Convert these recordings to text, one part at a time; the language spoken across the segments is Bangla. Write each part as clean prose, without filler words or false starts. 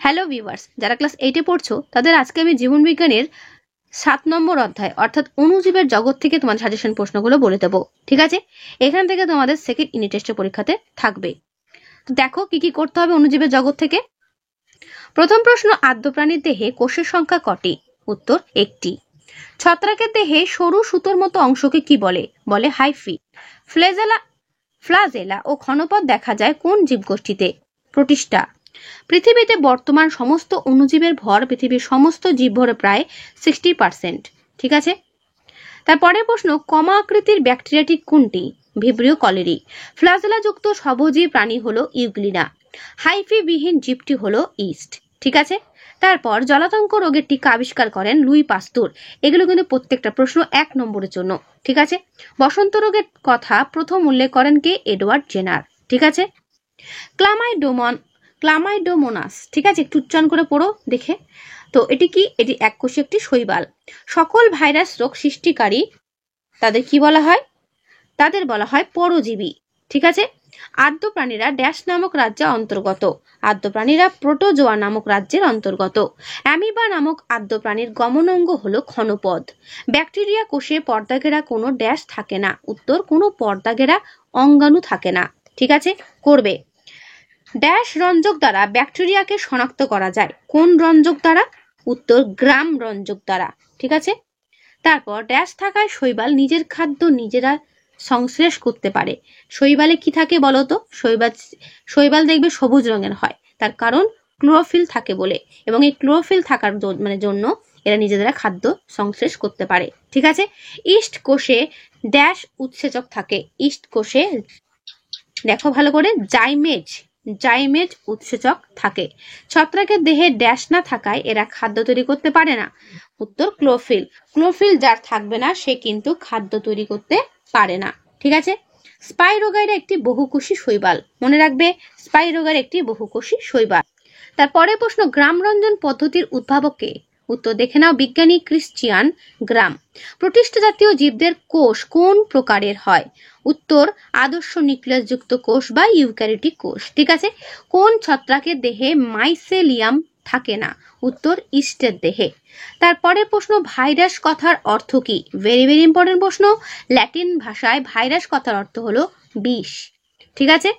হ্যালো ভিউয়ার্স, যারা ক্লাস 8-এ পড়ছো তাদের আজকে আমি জীবন বিজ্ঞানের 7 নম্বর অধ্যায় অর্থাৎ অণুজীবের জগৎ থেকে তোমাদের সাজেশন প্রশ্নগুলো বলে দেবো। ঠিক আছে, এখান থেকে তোমাদের সেকেন্ড ইউনিট টেস্টের পরীক্ষাতে থাকবে। তো দেখো কি কি করতে হবে অণুজীবের জগৎ থেকে। প্রথম প্রশ্ন, আদ্য প্রাণীর দেহে কোষের সংখ্যা কটি? উত্তর 1টি। ছত্রাকের দেহে সরু সুতোর মতো অংশকে কি বলে? বলে হাইফি। ফ্লাজেলা ও ক্ষণপদ দেখা যায় কোন জীবগোষ্ঠীতে? প্রোটিস্টা। পৃথিবীতে বর্তমান সমস্ত অণুজীবের ভর পৃথিবীর সমস্ত জীবভরের প্রায় 60%। ঠিক আছে, তারপরের প্রশ্ন, কমা আকৃতির ব্যাকটেরিয়াটি কোনটি? Vibrio colliery. ফ্লাজেলা যুক্ত সবজীব প্রাণী হলো ইউগ্লিনা। হাইফি বিহীন জীবটি হলো ইস্ট। ঠিক আছে, তারপর জলাতঙ্ক রোগের টিকা আবিষ্কার করেন লুই পাস্তুর। এগুলো কিন্তু প্রত্যেকটা প্রশ্ন 1 নম্বরের জন্য। ঠিক আছে, বসন্ত রোগের কথা প্রথম উল্লেখ করেন কে? Edward Jenner. ঠিক আছে, ক্লামাইডোমোনাস। ঠিক আছে, একটু উচ্চারণ করে পড়ো দেখে। তো এটি কি? এটি এককোষী একটি শৈবাল। সকল ভাইরাস রোগ সৃষ্টিকারী তাদের কি বলা হয়? তাদের বলা হয় পরজীবী। ঠিক আছে, আদ্য প্রাণীরা ড্যাশ নামক রাজ্যের অন্তর্গত। আদ্য প্রাণীরা প্রোটোজোয়া নামক রাজ্যের অন্তর্গত। অ্যামিবা নামক আদ্য প্রাণীর গমনাঙ্গ হলো ক্ষণপদ। ব্যাকটেরিয়া কোষে পর্দাঘেরা কোনো ড্যাশ থাকে না। উত্তর, কোনো পর্দাঘেরা অঙ্গাণু থাকে না। ঠিক আছে, করবে। ড্যাশ রঞ্জক দ্বারা ব্যাকটেরিয়াকে শনাক্ত করা যায়। কোন রঞ্জক দ্বারা? উত্তর, গ্রাম রঞ্জক দ্বারা। ঠিক আছে, তারপর ড্যাশ থাকায় শৈবাল নিজের খাদ্য নিজেরা সংশ্লেষ করতে পারে। শৈবালে কি থাকে বলতো? শৈবাল দেখবে সবুজ রঙের হয়, তার কারণ ক্লোরোফিল থাকে বলে, এবং এই ক্লোরোফিল থাকার জন্য এরা নিজেরা খাদ্য সংশ্লেষ করতে পারে। ঠিক আছে, ইস্ট কোষে ড্যাশ উৎসেচক থাকে। ইস্ট কোষে দেখো ভালো করে, জাইমেজ উৎসেচক থাকে। ছত্রাকের দেহে ড্যাশ না থাকায় এরা খাদ্য তৈরি করতে পারে না। উত্তর, ক্লোরোফিল যার থাকবে না সে কিন্তু খাদ্য তৈরি করতে পারে না। ঠিক আছে, স্পাইরোগাইরা একটি বহুকোষী শৈবাল। মনে রাখবে, স্পাইরোগাইরা একটি বহুকোষী শৈবাল। তারপরে প্রশ্ন, গ্রামরঞ্জন পদ্ধতির উদ্ভাবক কে? উত্তর দেখে নাও, বিজ্ঞানী ক্রিশ্চিয়ান গ্রাম। প্রোটিস্ট জাতীয় জীবদের কোষ কোন প্রকারের হয়? উত্তর, আদর্শ নিউক্লিয়াস যুক্ত কোষ বা ইউক্যারিওটিক কোষ। ঠিক আছে, কোন ছত্রাকের দেহে মাইসেলিয়াম থাকে না? উত্তর, ইস্টের দেহে। তারপরে প্রশ্ন, ভাইরাস কথার অর্থ কি? ভেরি ভেরি ইম্পর্টেন্ট প্রশ্ন। ল্যাটিন ভাষায় ভাইরাস কথার অর্থ হলো বিষ। ঠিক আছে,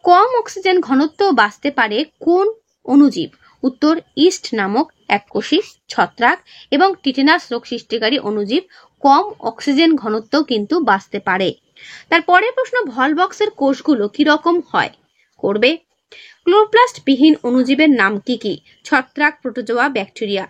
কম অক্সিজেন ঘনত্ব বাঁচতে পারে কোন অণুজীব? উত্তর, ইস্ট নামক এককোষী ছত্রাক এবং টিটেনাস রোগ সৃষ্টিকারী অণুজীব কম অক্সিজেন ঘনত্ব কিন্তু বাঁচতে পারে। তারপরে প্রশ্ন, ভলবক্সের কোষগুলো কি রকম হয়? করবে। ক্লোরোপ্লাস্ট বিহীন অণুজীবের নাম কি কি? ছত্রাক, প্রোটোজোয়া, ব্যাকটেরিয়া।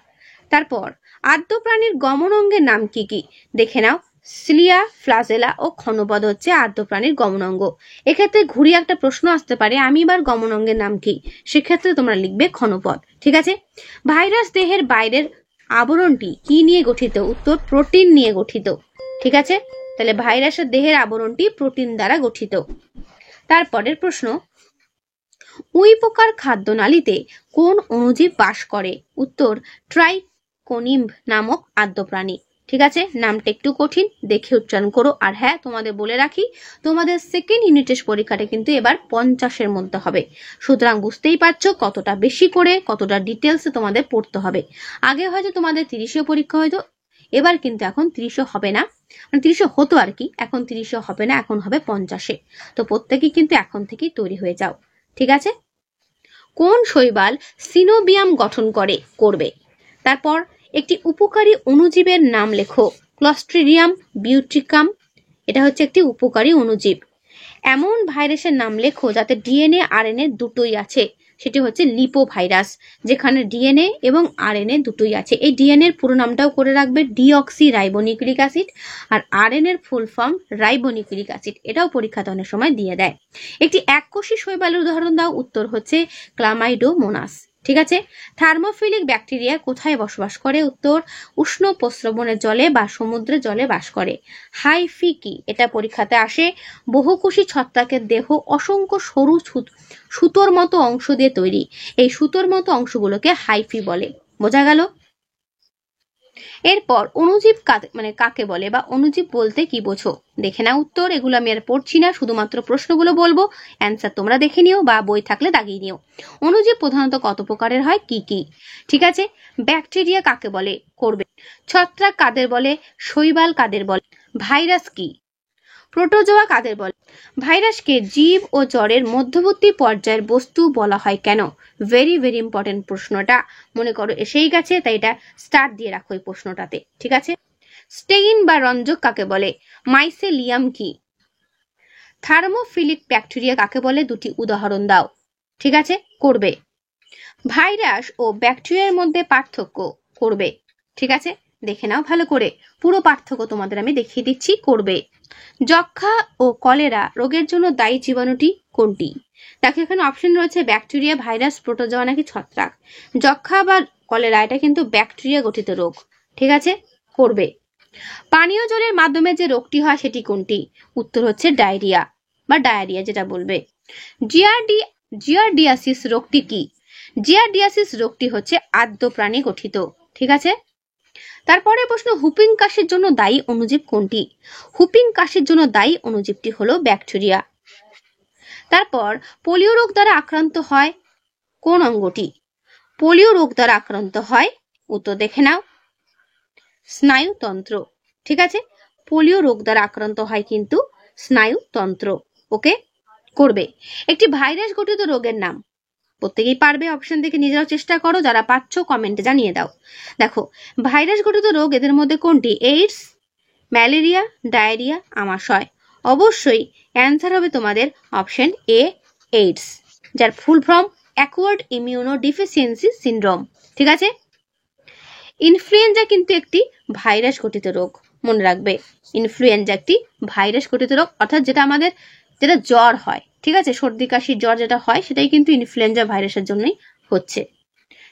তারপর আদ্য প্রাণীর গমন অঙ্গের নাম কি কি? দেখে নাও, সিলিয়া, ফ্লাজেলা ও ক্ষণপদ হচ্ছে আদ্য প্রাণীর গমন অঙ্গ। এক্ষেত্রে ঘুরিয়ে একটা প্রশ্ন আসতে পারে, আমিবার গমন অঙ্গের নাম কি? সেক্ষেত্রে তোমরা লিখবে ক্ষণপদ। ঠিক আছে, ভাইরাস দেহের বাইরের আবরণটি কি নিয়ে গঠিত? উত্তর, প্রোটিন নিয়ে গঠিত। ঠিক আছে, তাহলে ভাইরাসের দেহের আবরণটি প্রোটিন দ্বারা গঠিত। তারপরের প্রশ্ন, উই পোকার খাদ্যনালীতে কোন অণুজীব বাস করে? উত্তর, ট্রাইকোনিম্ব নামক আদ্য প্রাণী। ঠিক আছে, নামটা একটু কঠিন, দেখে উচ্চারণ করো। আর হ্যাঁ, তোমাদের বলে রাখি, তোমাদের সেকেন্ড ইউনিট টেস্ট পরীক্ষাটা কিন্তু এবার 50-এর মধ্যে হবে। সুতরাং বুঝতেই পারছো কতটা বেশি করে, কতটা ডিটেলসে তোমাদের পড়তে হবে। আগে হয়তো তোমাদের 30-এ পরীক্ষা হয়তো, এবার কিন্তু এখন 30 হবে না, মানে 30 হতো আর কি, এখন 30 হবে না, এখন হবে 50-এ। তো প্রত্যেকেই কিন্তু এখন থেকেই তৈরি হয়ে যাও। ঠিক আছে, কোন শৈবাল সিনোবিয়াম গঠন করবে? তারপর একটি উপকারী অণুজীবের নাম লেখো। ক্লস্ট্রিডিয়াম বিউটিকাম, এটা হচ্ছে একটি উপকারী অণুজীব। এমন ভাইরাসের নাম লেখো যাতে ডিএনএ আরএনএ দুটোই আছে। সেটি হচ্ছে লিপোভাইরাস, যেখানে ডিএনএ এবং আরএনএ দুটোই আছে। এই ডিএনএ এর পুরো নামটাও করে রাখবে, ডিঅক্সি রাইবোনিউক্লিক অ্যাসিড। আর আরএনএ এর ফুল ফর্ম রাইবোনিউক্লিক অ্যাসিড। এটাও পরীক্ষাতে অনেক সময় দিয়ে দেয়। একটি এককোষী শৈবালের উদাহরণ দাও। উত্তর হচ্ছে ক্লামাইডোমোনাস। ঠিক আছে, থার্মোফিলিক ব্যাকটেরিয়া কোথায় বসবাস করে? উত্তর, উষ্ণ প্রস্রবণের জলে বা সমুদ্রের জলে বাস করে। হাইফি কি? এটা পরীক্ষাতে আসে। বহুকোষী ছত্রাকের দেহ অসংখ্য সরু সুতোর মতো অংশ দিয়ে তৈরি। এই সুতোর মতো অংশগুলোকে হাইফি বলে। বোঝা গেল? এরপর অণুজীব কাকে বলে বা অণুজীব বলতে কি বোঝো? দেখে নাও উত্তর। এগুলো আমি আর পড়ছি না, শুধুমাত্র প্রশ্নগুলো বলবো, অ্যান্সার তোমরা দেখে নিও বা বই থাকলে দাগিয়ে নিও। অণুজীব প্রধানত কত প্রকারের হয়, কি কি? ঠিক আছে। ব্যাকটেরিয়া কাকে বলে? করবে। ছত্রাক কাদের বলে? শৈবাল কাদের বলে? ভাইরাস কি? প্রোটোজোয়া কাদের বলে? ভাইরাসকে জীব ও জড়ের মধ্যবর্তী পর্যায়ের বস্তু বলা হয় কেন? ভেরি ভেরি ইম্পর্টেন্ট প্রশ্নটা, মনে করো এসেই গেছে, তাই এটা স্টার্ট দিয়ে রাখো এই প্রশ্নটাতে। ঠিক আছে। স্টেইন বা রঞ্জক কাকে বলে? মাইসেলিয়াম কি? থার্মোফিলিক ব্যাকটেরিয়া কাকে বলে? দুটি উদাহরণ দাও। ঠিক আছে, করবে। ভাইরাস ও ব্যাকটেরিয়ার মধ্যে পার্থক্য, করবে। ঠিক আছে, দেখে নাও ভালো করে, পুরো পার্থক্য তোমাদের আমি দেখিয়ে দিচ্ছি, করবে। যক্ষা ও কলেরা রোগের জন্য দায়ী জীবাণুটি কোনটি? দেখো এখানে অপশন রয়েছে ব্যাকটেরিয়া, ভাইরাস, প্রোটোজোয়া নাকি ছত্রাক। যক্ষা বা কলেরা এটা কিন্তু ব্যাকটেরিয়া গঠিত রোগ। ঠিক আছে, করবে। পানীয় জলের মাধ্যমে যে রোগটি হয় সেটি কোনটি? উত্তর হচ্ছে ডায়রিয়া বা ডায়রিয়া যেটা বলবে। জিয়ারডিয়াসিস রোগটি কি? জিয়ারডিয়াসিস রোগটি হচ্ছে আদ্য প্রাণী গঠিত। ঠিক আছে। তারপরে প্রশ্ন, হুপিং কাশির জন্য দায়ী অণুজীব কোনটি? হুপিং কাশির জন্য দায়ী অণুজীবটি হলো ব্যাকটেরিয়া। তারপর পোলিও রোগ দ্বারা আক্রান্ত হয় কোন অঙ্গটি? পোলিও রোগ দ্বারা আক্রান্ত হয়, উত্তর দেখে নাও, স্নায়ুতন্ত্র। ঠিক আছে, পোলিও রোগ দ্বারা আক্রান্ত হয় কিন্তু স্নায়ুতন্ত্র। ওকে, করবে। একটি ভাইরাস গঠিত রোগের নাম, প্রত্যেকেই পারবে, অপশন থেকে নিজেরাও চেষ্টা করো, যারা পাচ্ছ কমেন্টে জানিয়ে দাও। দেখো ভাইরাস গঠিত রোগ এদের মধ্যে কোনটি? এইডস, ম্যালেরিয়া, ডায়রিয়া, আমাশয়। অবশ্যই অ্যান্সার হবে তোমাদের অপশন এ, এইডস, যার full form acquired immuno deficiency syndrome. ঠিক আছে। ইনফ্লুয়েঞ্জা কিন্তু একটি ভাইরাস গঠিত রোগ, মনে রাখবে। ইনফ্লুয়েঞ্জা একটি ভাইরাস গঠিত রোগ, অর্থাৎ যেটা জ্বর হয়, ঠিক আছে, সর্দি কাশি জ্বর যেটা হয় সেটাই কিন্তু ইনফ্লুয়েঞ্জা ভাইরাসের জন্যই হচ্ছে।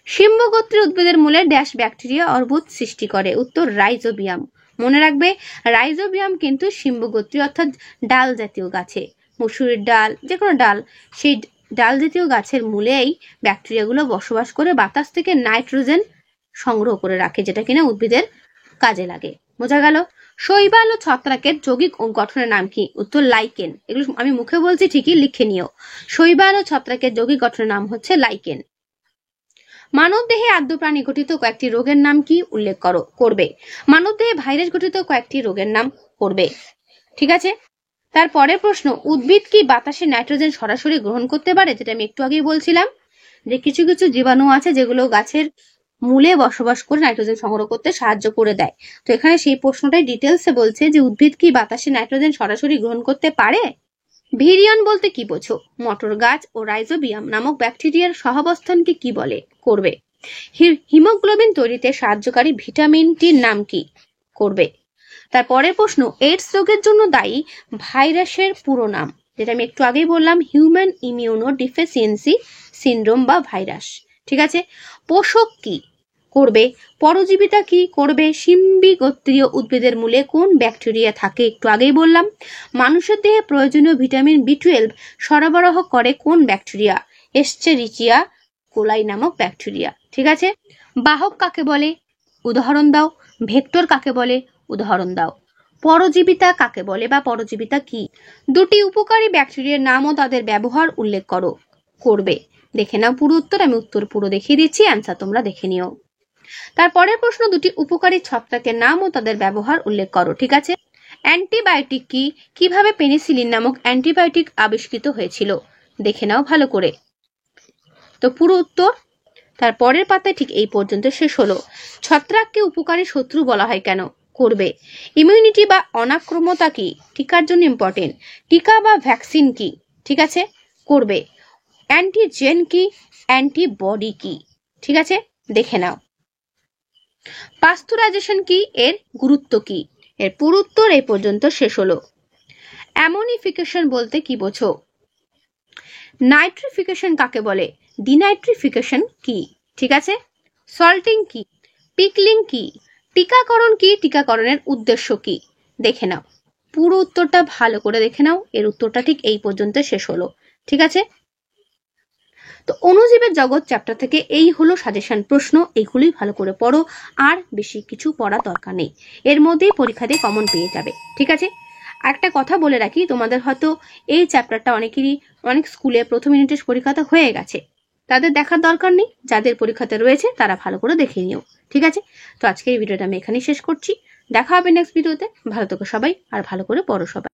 শিম্বগোত্রীয় উদ্ভিদের মূলে ড্যাশ ব্যাকটেরিয়া অর্বুদ সৃষ্টি করে? উত্তর রাইজোবিয়াম। মনে রাখবে রাইজোবিয়াম কিন্তু শিম্বগোত্রী, অর্থাৎ ডাল জাতীয় গাছে, মুসুরির ডাল, যে কোনো ডাল, সেই ডাল জাতীয় গাছের মূলেই ব্যাকটেরিয়াগুলো বসবাস করে বাতাস থেকে নাইট্রোজেন সংগ্রহ করে রাখে, যেটা কিনা উদ্ভিদের কাজে লাগে। বোঝা গেল? শৈবাল ও ছত্রাকের যৌগিক গঠনের নাম কি? উত্তর লাইকেন। এগুলো আমি মুখে বলছি, ঠিকই লিখে নিও। শৈবাল ও ছত্রাকের যৌগিক গঠনের নাম হচ্ছে লাইকেন। মানব দেহে আদ্য প্রাণী গঠিত কয়েকটি রোগের নাম কি? উল্লেখ করো। করবে। মানব দেহে ভাইরাস গঠিত কয়েকটি রোগের নাম করবে। ঠিক আছে। তারপরের প্রশ্ন, উদ্ভিদ কি বাতাসে নাইট্রোজেন সরাসরি গ্রহণ করতে পারে? যেটা আমি একটু আগেই বলছিলাম, যে কিছু কিছু জীবাণু আছে যেগুলো গাছের মূলে বসবাস করে নাইট্রোজেন সংগ্রহ করতে সাহায্য করে দেয়। তো এখানে সেই প্রশ্নটাই ডিটেলসে বলছে যে উদ্ভিদ কি বাতাসে নাইট্রোজেন সরাসরি গ্রহণ করতে পারে? ভিরিয়ন বলতে কি বোঝো? মটর গাছ ও রাইজোবিয়াম নামক ব্যাকটেরিয়ার সহাবস্থানকে কি বলে? করবে। হিমোগ্লোবিন তৈরিতে সাহায্যকারী ভিটামিনটির নাম কি? করবে। তারপরের প্রশ্ন, এইডস রোগের জন্য দায়ী ভাইরাসের পুরো নাম, যেটা আমি একটু আগেই বললাম, হিউম্যান ইমিউনো ডিফিসিয়েন্সি সিনড্রোম বা ভাইরাস। ঠিক আছে। পোষক কি? করবে। পরজীবিতা কি? করবে। শিম্বি গোত্রীয় উদ্ভিদের মূলে কোন ব্যাকটেরিয়া থাকে? একটু আগেই বললাম। মানুষের দেহে প্রয়োজনীয় ভিটামিন বি12 সরবরাহ করে কোন ব্যাকটেরিয়া? এস্চেরিচিয়া কোলাই নামক ব্যাকটেরিয়া। ঠিক আছে। বাহক কাকে বলে? উদাহরণ দাও। ভেক্টর কাকে বলে? উদাহরণ দাও। পরজীবিতা কাকে বলে বা পরজীবিতা কি? দুটি উপকারী ব্যাকটেরিয়ার নাম ও তাদের ব্যবহার উল্লেখ করো। করবে। দেখে নাও পুরো উত্তর, আমি উত্তর পুরো দেখিয়ে দিচ্ছি, অ্যান্সার তোমরা দেখে নিও। তারপরের প্রশ্ন, দুটি উপকারী ছত্রাকের নাম ও তাদের ব্যবহার উল্লেখ করো। ঠিক আছে। অ্যান্টিবায়োটিক কি? কিভাবে পেনিসিলিন নামক অ্যান্টিবায়োটিক আবিষ্কৃত হয়েছিল? দেখে নাও ভালো করে। তো পুরো উত্তর তারপরের পাতায় ঠিক এই পর্যন্ত শেষ হলো। ছত্রাককে উপকারী শত্রু বলা হয় কেন? করবে। ইমিউনিটি বা অনাক্রমতা কি? টিকার জন্য ইম্পর্টেন্ট। টিকা বা ভ্যাকসিন কি? ঠিক আছে, করবে। অ্যান্টিজেন কি? অ্যান্টিবডি কি? ঠিক আছে, দেখে নাও। পাস্তুরাইজেশন কি? এর গুরুত্ব কি? এর পুরো উত্তর এই পর্যন্ত শেষ হলো। অ্যামোনিফিকেশন বলতে কি বোঝো? নাইট্রিফিকেশন কাকে বলে? ডিনাইট্রিফিকেশন কি? ঠিক আছে। সল্টিং কি? পিকলিং কি? টিকাকরণ কি? টিকাকরণের উদ্দেশ্য কি? দেখে নাও। পুরো উত্তরটা ভালো করে দেখে নাও, এর উত্তরটা ঠিক এই পর্যন্ত শেষ হলো। ঠিক আছে। তো অণুজীবের জগৎ চ্যাপ্টার থেকে এই হলো সাজেশন প্রশ্ন, এইগুলোই ভালো করে পড়ো, আর বেশি কিছু পড়ার দরকার নেই, এর মধ্যেই পরীক্ষাতে কমন পেয়ে যাবে। ঠিক আছে, একটা কথা বলে রাখি, তোমাদের হয়তো এই চ্যাপ্টারটা অনেক স্কুলে প্রথম ইউনিটের পরীক্ষাতে হয়ে গেছে, তাদের দেখার দরকার নেই, যাদের পরীক্ষাতে রয়েছে তারা ভালো করে দেখে নিও। ঠিক আছে, তো আজকের এই ভিডিওটা আমি এখানেই শেষ করছি, দেখা হবে নেক্সট ভিডিওতে। ভালো থেকো সবাই, আর ভালো করে পড়ো সবাই।